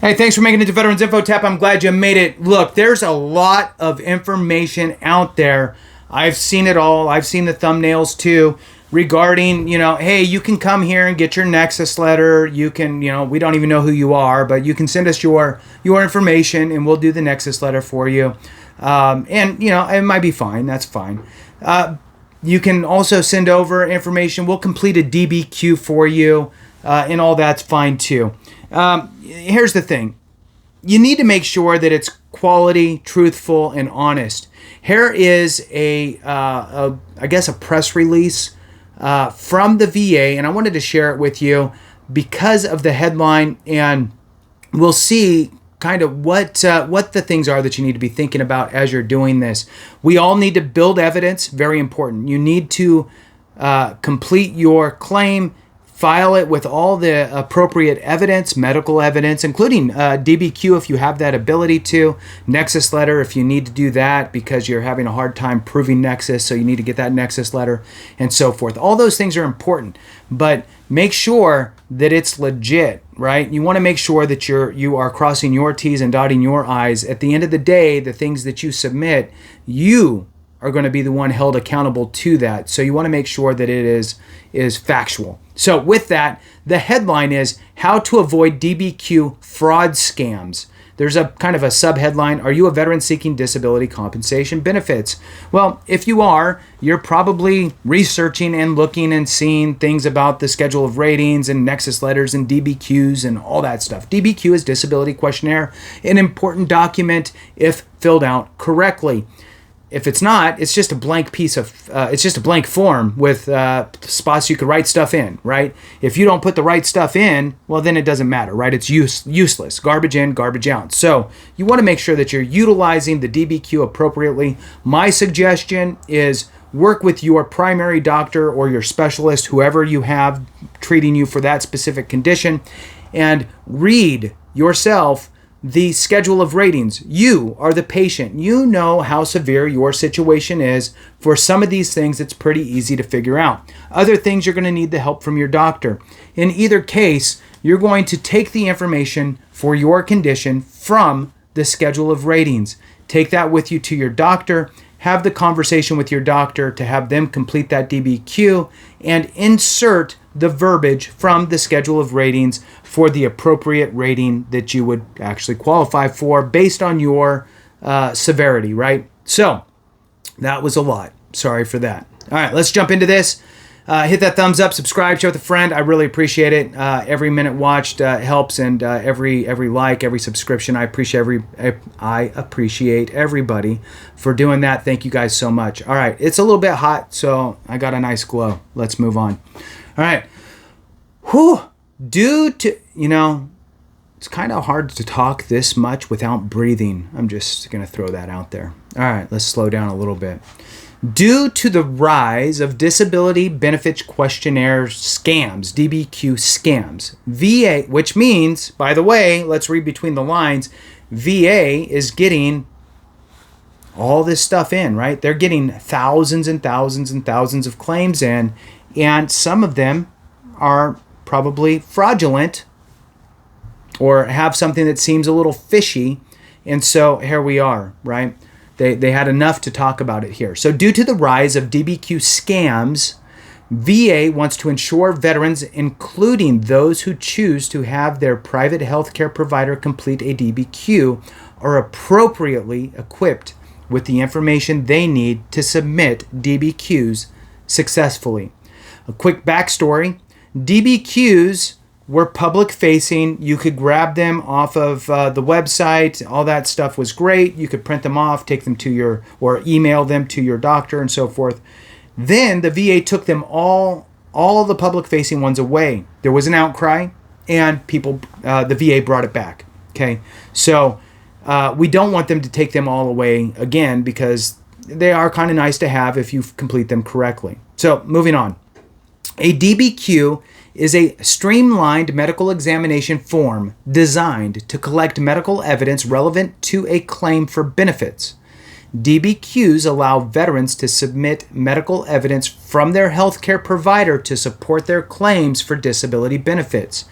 Hey, thanks for making it to Veterans Info Tap. I'm glad you made it. Look, there's a lot of information out there. I've seen it all. I've seen the thumbnails too regarding, hey, you can come here and get your Nexus letter. You can, we don't even know who you are, but you can send us your information and we'll do the Nexus letter for you. It might be fine. That's fine. You can also send over information. We'll complete a DBQ for you, and all that's fine too. Here's the thing. You need to make sure that it's quality, truthful, and honest. Here is a press release from the VA, and I wanted to share it with you because of the headline, and we'll see kind of what the things are that you need to be thinking about as you're doing this. We all need to build evidence, very important. You need to complete your claim, file it with all the appropriate evidence, medical evidence, including DBQ if you have that ability to, Nexus letter if you need to do that because you're having a hard time proving Nexus, so you need to get that Nexus letter, and so forth. All those things are important, but make sure that it's legit, right? You want to make sure that you are crossing your T's and dotting your I's. At the end of the day, the things that you submit, you are going to be the one held accountable to that. So you want to make sure that it is factual. So with that, the headline is How to Avoid DBQ Fraud Scams. There's a kind of a sub-headline, Are you a veteran seeking disability compensation benefits? Well, if you are, you're probably researching and looking and seeing things about the schedule of ratings and Nexus letters and DBQs and all that stuff. DBQ is Disability Questionnaire, an important document if filled out correctly. If it's not, it's just a blank it's just a blank form with spots you could write stuff in, right? If you don't put the right stuff in, well, then it doesn't matter, right? It's useless, garbage in, garbage out. So you want to make sure that you're utilizing the DBQ appropriately. My suggestion is work with your primary doctor or your specialist, whoever you have treating you for that specific condition, and read yourself the schedule of ratings. You are the patient. You know how severe your situation is. For some of these things, it's pretty easy to figure out. Other things, you're going to need the help from your doctor. In either case, you're going to take the information for your condition from the schedule of ratings. Take that with you to your doctor. Have the conversation with your doctor to have them complete that DBQ and insert the verbiage from the schedule of ratings for the appropriate rating that you would actually qualify for based on your severity, right? So that was a lot. Sorry for that. All right, let's jump into this. Hit that thumbs up, subscribe, share with a friend. I really appreciate it. Every minute watched helps, and every like, every subscription. I appreciate everybody for doing that. Thank you guys so much. All right, it's a little bit hot, so I got a nice glow. Let's move on. All right. Due to, it's kind of hard to talk this much without breathing. I'm just going to throw that out there. All right, let's slow down a little bit. Due to the rise of Disability Benefits Questionnaires scams, DBQ scams, VA, which means, by the way, let's read between the lines, VA is getting all this stuff in, right? They're getting thousands and thousands and thousands of claims in, and some of them are probably fraudulent or have something that seems a little fishy. And so here we are, right? They had enough to talk about it here. So due to the rise of DBQ scams, VA wants to ensure veterans, including those who choose to have their private healthcare provider complete a DBQ, are appropriately equipped with the information they need to submit DBQs successfully. A quick backstory. DBQs were public facing. You could grab them off of the website. All that stuff was great. You could print them off, take them to or email them to your doctor and so forth. Then the VA took them all the public facing ones away. There was an outcry and the VA brought it back. Okay. So we don't want them to take them all away again because they are kind of nice to have if you complete them correctly. So moving on. A DBQ is a streamlined medical examination form designed to collect medical evidence relevant to a claim for benefits. DBQs allow veterans to submit medical evidence from their healthcare provider to support their claims for disability benefits.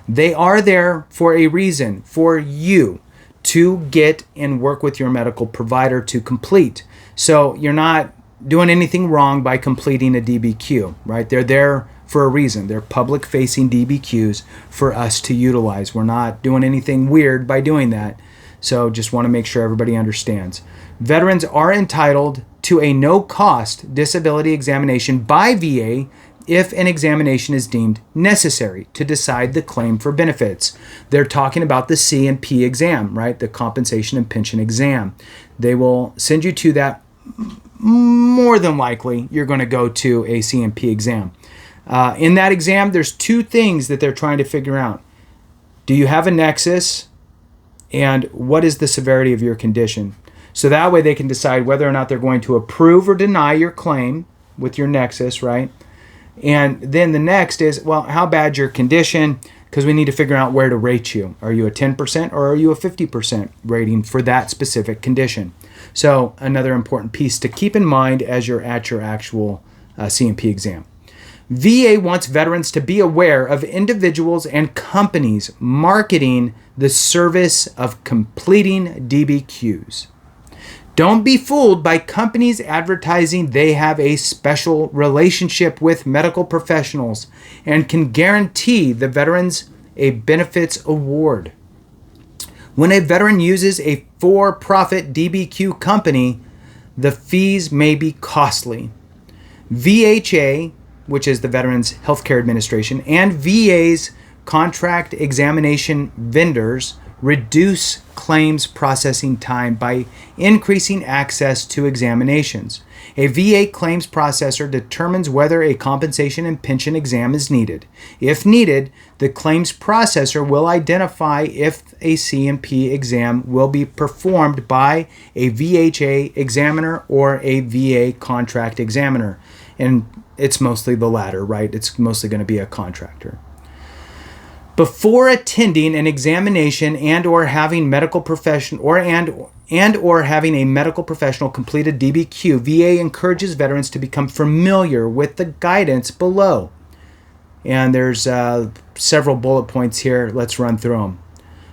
They are there for a reason, for you to get and work with your medical provider to complete. So you're not doing anything wrong by completing a DBQ, right? They're there for a reason. They're public-facing DBQs for us to utilize. We're not doing anything weird by doing that. So just want to make sure everybody understands. Veterans are entitled to a no-cost disability examination by VA if an examination is deemed necessary to decide the claim for benefits. They're talking about the C&P exam, right? The compensation and pension exam. They will send you to that. More than likely, you're going to go to a C&P exam. In that exam, there's two things that they're trying to figure out. Do you have a nexus? And what is the severity of your condition? So that way they can decide whether or not they're going to approve or deny your claim with your nexus, right? And then the next is, well, how bad's your condition? Because we need to figure out where to rate you. Are you a 10% or are you a 50% rating for that specific condition? So another important piece to keep in mind as you're at your actual C&P exam. VA wants veterans to be aware of individuals and companies marketing the service of completing DBQs. Don't be fooled by companies advertising they have a special relationship with medical professionals and can guarantee the veterans a benefits award. When a veteran uses a for-profit DBQ company, the fees may be costly. VHA, which is the Veterans Healthcare Administration, and VA's contract examination vendors reduce claims processing time by increasing access to examinations. A VA claims processor determines whether a compensation and pension exam is needed. If needed, the claims processor will identify if a C&P exam will be performed by a VHA examiner or a VA contract examiner. And it's mostly the latter, right? It's mostly going to be a contractor. Before attending an examination or having a medical professional complete a DBQ, VA encourages veterans to become familiar with the guidance below. And there's several bullet points here. Let's run through them.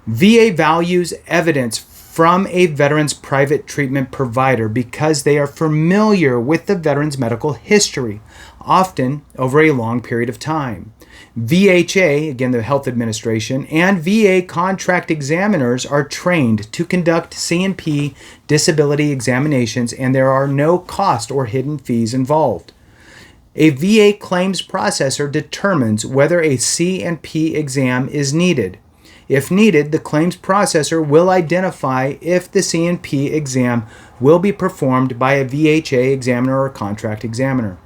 VA values evidence from a veteran's private treatment provider because they are familiar with the veteran's medical history, often over a long period of time. VHA, again the Health Administration, and VA contract examiners are trained to conduct C&P disability examinations, and there are no cost or hidden fees involved. A VA claims processor determines whether a C&P exam is needed. If needed, the claims processor will identify if the C&P exam will be performed by a VHA examiner or contract examiner.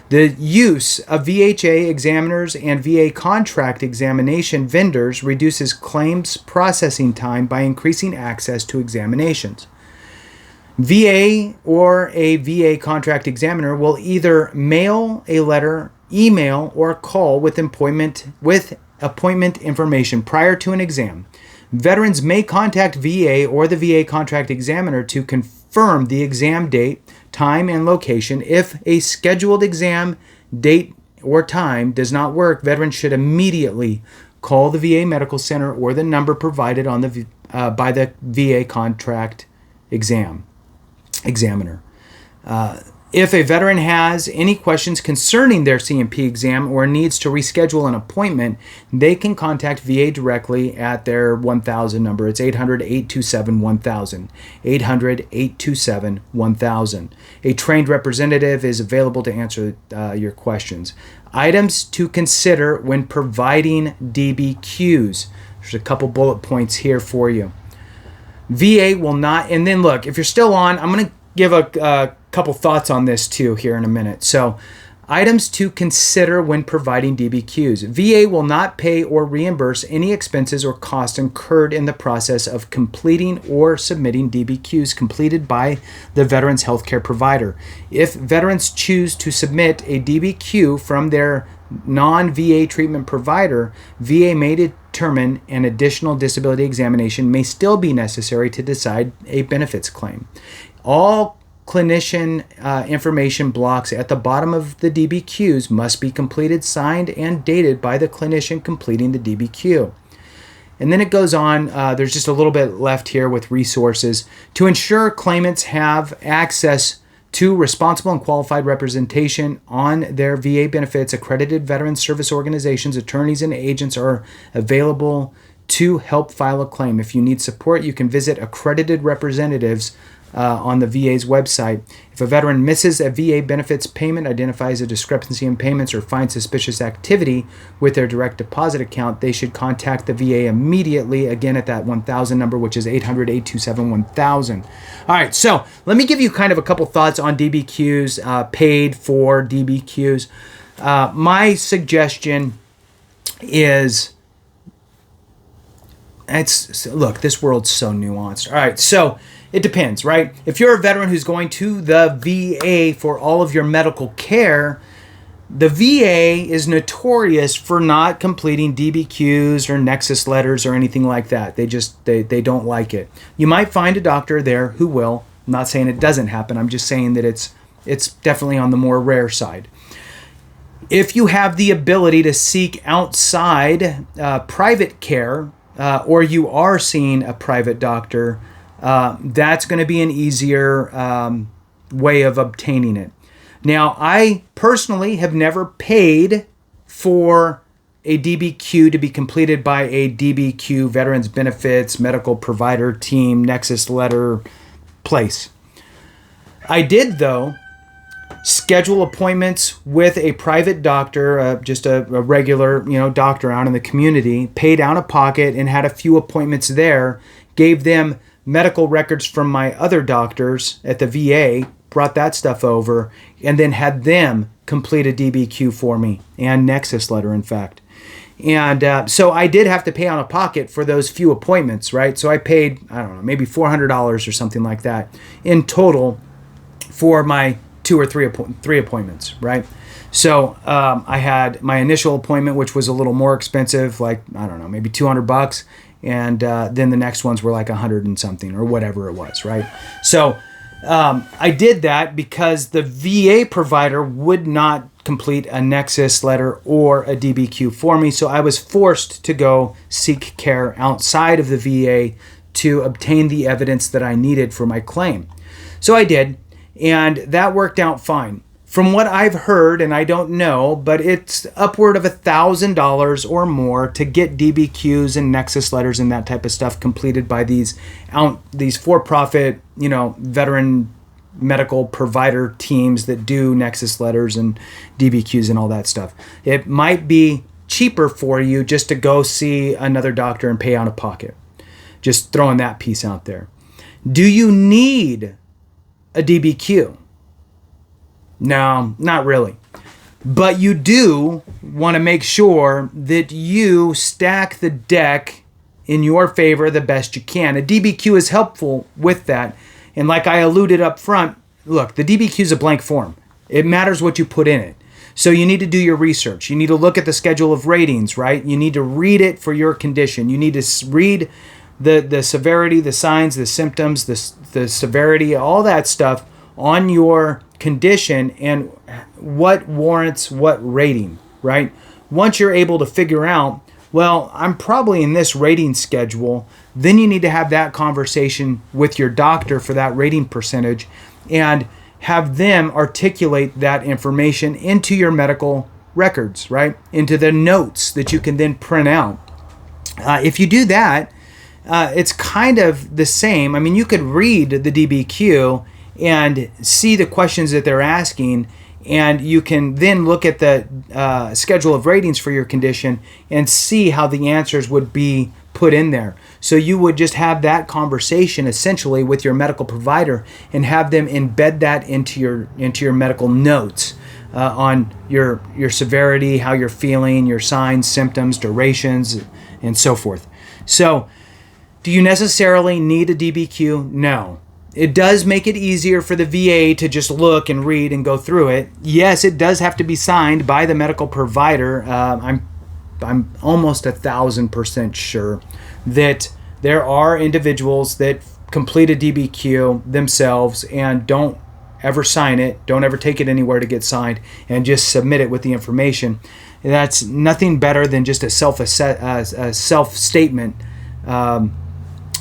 The use of VHA examiners and VA contract examination vendors reduces claims processing time by increasing access to examinations. VA or a VA contract examiner will either mail a letter, email, or call with appointment information prior to an exam. Veterans may contact VA or the VA contract examiner to confirm the exam date, time, and location. If a scheduled exam date or time does not work, veterans should immediately call the VA medical center or the number provided on by the VA contract examiner. If a veteran has any questions concerning their C&P exam or needs to reschedule an appointment, they can contact VA directly at their 1000 number. It's 800-827-1000. 800-827-1000. A trained representative is available to answer your questions. Items to consider when providing DBQs. There's a couple bullet points here for you. VA will not, and then look, if you're still on, I'm going to give a couple thoughts on this too here in a minute. So, items to consider when providing DBQs. VA will not pay or reimburse any expenses or costs incurred in the process of completing or submitting DBQs completed by the veteran's healthcare provider. If veterans choose to submit a DBQ from their non-VA treatment provider, VA may determine an additional disability examination may still be necessary to decide a benefits claim. All clinician information blocks at the bottom of the DBQs must be completed, signed, and dated by the clinician completing the DBQ. And then it goes on, there's just a little bit left here with resources. To ensure claimants have access to responsible and qualified representation on their VA benefits, accredited veteran service organizations, attorneys, and agents are available to help file a claim. If you need support, you can visit accredited representatives on the VA's website. If a veteran misses a VA benefits payment, identifies a discrepancy in payments, or finds suspicious activity with their direct deposit account, they should contact the VA immediately, again at that 1000 number, which is 800-827-1000. All right, so let me give you kind of a couple thoughts on DBQs, paid for DBQs. My suggestion is, look, this world's so nuanced. All right, so it depends, right? If you're a veteran who's going to the VA for all of your medical care, the VA is notorious for not completing DBQs or nexus letters or anything like that. They don't like it. You might find a doctor there who will. I'm not saying it doesn't happen. I'm just saying that it's definitely on the more rare side. If you have the ability to seek outside private care, or you are seeing a private doctor, that's going to be an easier way of obtaining it. Now, I personally have never paid for a DBQ to be completed by a DBQ, Veterans Benefits, Medical Provider Team, Nexus Letter place. I did, though, schedule appointments with a private doctor, just a regular, doctor out in the community, paid out of pocket and had a few appointments there, gave them medical records from my other doctors at the VA, brought that stuff over, and then had them complete a DBQ for me, and Nexus letter, in fact. And so I did have to pay out of pocket for those few appointments, right? So I paid, I don't know, maybe $400 or something like that in total for my 2 or 3 appointments, right? So I had my initial appointment, which was a little more expensive, like, I don't know, maybe $200, and then the next ones were like 100 and something or whatever it was, right? So I did that because the VA provider would not complete a Nexus letter or a DBQ for me, so I was forced to go seek care outside of the VA to obtain the evidence that I needed for my claim. So I did, and that worked out fine. From what I've heard, and I don't know, but it's upward of $1,000 or more to get DBQs and Nexus letters and that type of stuff completed by these for-profit, veteran medical provider teams that do Nexus letters and DBQs and all that stuff. It might be cheaper for you just to go see another doctor and pay out of pocket. Just throwing that piece out there. Do you need a DBQ? No, not really. But you do want to make sure that you stack the deck in your favor the best you can. A DBQ is helpful with that. And like I alluded up front, look, the DBQ is a blank form. It matters what you put in it. So you need to do your research. You need to look at the schedule of ratings, right? You need to read it for your condition. You need to read the severity, the signs, the symptoms, the severity, all that stuff on your condition and what warrants what rating, right? Once you're able to figure out, well, I'm probably in this rating schedule, then you need to have that conversation with your doctor for that rating percentage and have them articulate that information into your medical records, right? Into the notes that you can then print out. If you do that, it's kind of the same. I mean, you could read the DBQ and see the questions that they're asking, and you can then look at the schedule of ratings for your condition and see how the answers would be put in there. So you would just have that conversation essentially with your medical provider and have them embed that into your medical notes on your severity, how you're feeling, your signs, symptoms, durations, and so forth. So do you necessarily need a DBQ? No. It does make it easier for the VA to just look and read and go through it. Yes, it does have to be signed by the medical provider. I'm almost 1,000% sure that there are individuals that complete a DBQ themselves and don't ever sign it. Don't ever take it anywhere to get signed, and just submit it with the information. That's nothing better than just a self-statement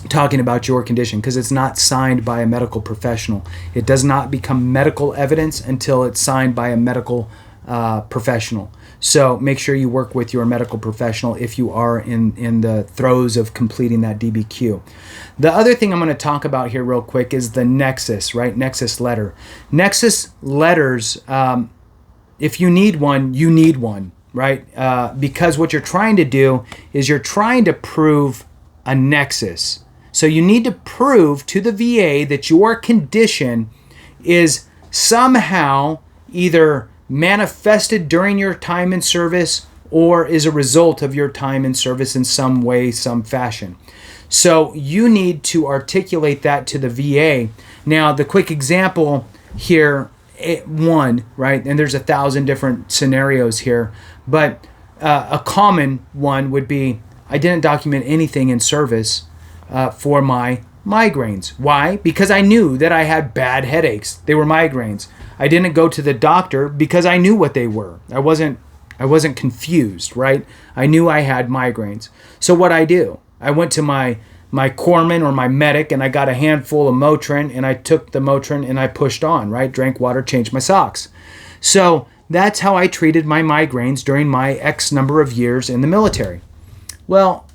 talking about your condition, because it's not signed by a medical professional. It does not become medical evidence until it's signed by a medical professional. So make sure you work with your medical professional if you are in the throes of completing that DBQ. The other thing I'm going to talk about here real quick is the nexus, right? Nexus letter. Nexus letters, if you need one, you need one, right? Because what you're trying to do is you're trying to prove a nexus. So you need to prove to the VA that your condition is somehow either manifested during your time in service or is a result of your time in service in some way, some fashion. So you need to articulate that to the VA. Now, the quick example here, one, right? And there's 1,000 different scenarios here, but a common one would be, I didn't document anything in service for my migraines. Why? Because I knew that I had bad headaches. They were migraines. I didn't go to the doctor because I knew what they were. I wasn't confused, right? I knew I had migraines. So what I do, I went to my corpsman or my medic, and I got a handful of Motrin, and I took the Motrin and I pushed on, right? Drank water, changed my socks. So that's how I treated my migraines during my X number of years in the military. Well,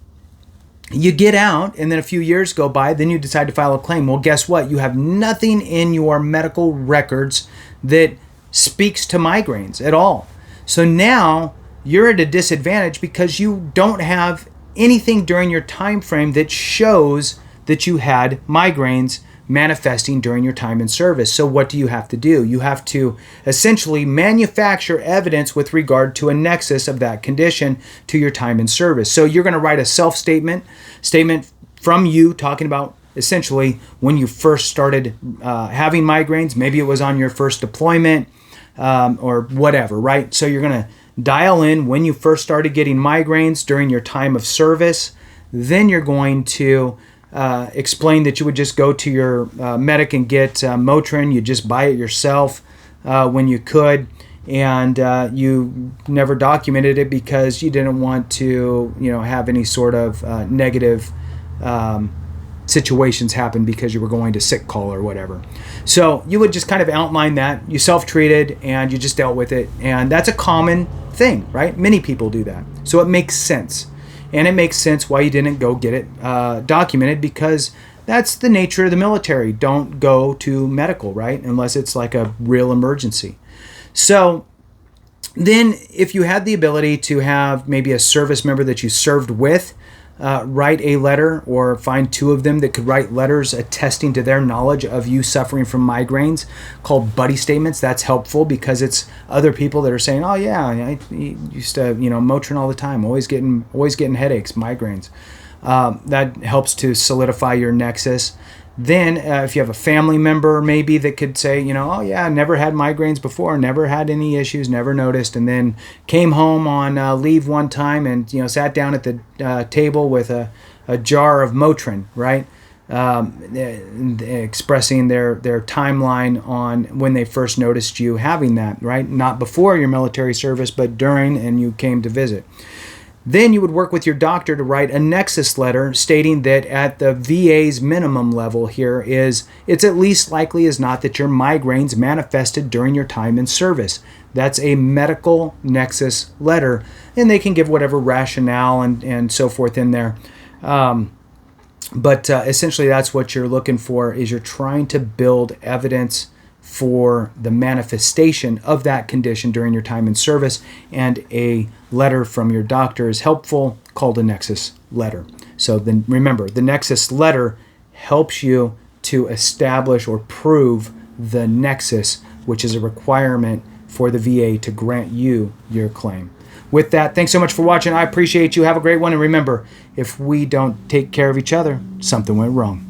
you get out, and then a few years go by, then you decide to file a claim. Well, guess what? You have nothing in your medical records that speaks to migraines at all. So now you're at a disadvantage because you don't have anything during your time frame that shows that you had migraines manifesting during your time in service. So what do you have to do? You have to essentially manufacture evidence with regard to a nexus of that condition to your time in service. So you're going to write a statement from you talking about essentially when you first started having migraines. Maybe it was on your first deployment or whatever, right? So you're going to dial in when you first started getting migraines during your time of service. Then you're going to explain that you would just go to your medic and get Motrin. You just buy it yourself when you could, and you never documented it because you didn't want to, have any sort of negative situations happen because you were going to sick call or whatever. So you would just kind of outline that. You self-treated and you just dealt with it, and that's a common thing, right? Many people do that. So it makes sense. And it makes sense why you didn't go get it documented, because that's the nature of the military. Don't go to medical, right? Unless it's like a real emergency. So then if you had the ability to have maybe a service member that you served with write a letter, or find two of them that could write letters attesting to their knowledge of you suffering from migraines, called buddy statements. That's helpful because it's other people that are saying, oh yeah, I used to, Motrin all the time, always getting headaches, migraines. That helps to solidify your nexus. Then if you have a family member maybe that could say, oh yeah, never had migraines before, never had any issues, never noticed, and then came home on leave one time and sat down at the table with a jar of Motrin, right? Expressing their timeline on when they first noticed you having that, right? Not before your military service, but during, and you came to visit. Then you would work with your doctor to write a nexus letter stating that at the VA's minimum level here it's at least likely as not that your migraines manifested during your time in service. That's a medical nexus letter, and they can give whatever rationale and so forth in there. But essentially that's what you're looking for, is you're trying to build evidence for the manifestation of that condition during your time in service, and a letter from your doctor is helpful, called a nexus letter. So then remember, the nexus letter helps you to establish or prove the nexus, which is a requirement for the VA to grant you your claim. With that, thanks so much for watching. I appreciate you. Have a great one. And remember, if we don't take care of each other, something went wrong.